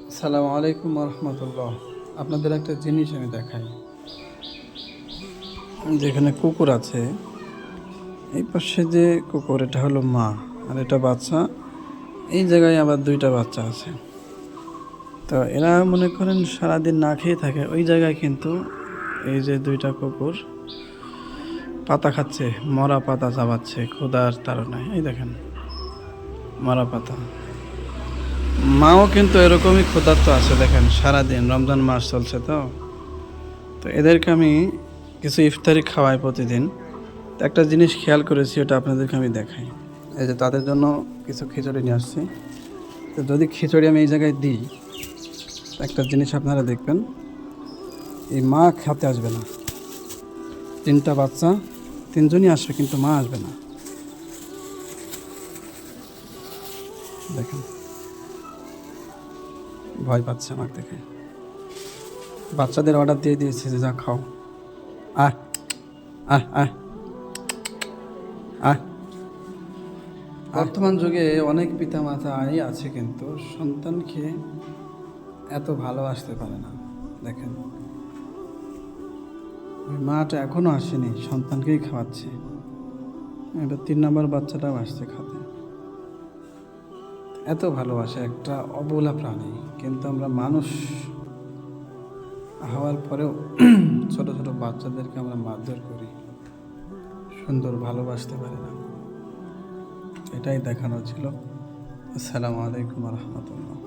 আসসালামু আলাইকুম রহমতুল্লাহ। আপনাদের একটা জিনিস আমি দেখাই। যেখানে কুকুর আছে, এই পাশে যে কুকুর, এটা হলো মা আর এটা বাচ্চা। এই জায়গায় আবার দুইটা বাচ্চা আছে। তো এরা মনে করেন সারাদিন না খেয়ে থাকে ওই জায়গায়, কিন্তু এই যে দুইটা কুকুর পাতা খাচ্ছে, মরা পাতা চাবাচ্ছে ক্ষুধার তাড়নায়। এই দেখেন, মরা পাতা। মাও কিন্তু এরকমই ক্ষুধার্ত আছে, দেখেন সারাদিন রমজান মাস চলছে। তো তো এদেরকে আমি কিছু ইফতারি খাওয়াই প্রতিদিন। তো একটা জিনিস খেয়াল করেছি, ওটা আপনাদেরকে আমি দেখাই। এই যে তাদের জন্য কিছু খিচুড়ি নিয়ে আসছি। তো যদি খিচুড়ি আমি এই জায়গায় দিই, একটা জিনিস আপনারা দেখবেন, এই মা খেতে আসবে না। তিনটা বাচ্চা, তিনজনই আসবে, কিন্তু মা আসবে না। দেখেন, ভয় পাচ্ছে আমার দেখে। বাচ্চাদের অর্ডার দিয়ে দিয়েছে যে যা খাও। আহ আহ আহ আহ বর্তমান যুগে অনেক পিতামাতাই আছে, কিন্তু সন্তানকে এত ভালোবাসতে পারে না। দেখেন, ওই মাটা এখনও আসেনি, সন্তানকেই খাওয়াচ্ছে। এবার 3 নম্বর বাচ্চাটাও আসছে খাতে। এত ভালোবাসে একটা অবলা প্রাণী, কিন্তু আমরা মানুষ হওয়ার পরেও ছোট ছোট বাচ্চাদেরকে আমরা মারধর করি, সুন্দর ভালোবাসতে পারি না। এটাই দেখানো ছিল। আসসালামু আলাইকুম রহমতুল্লাহ।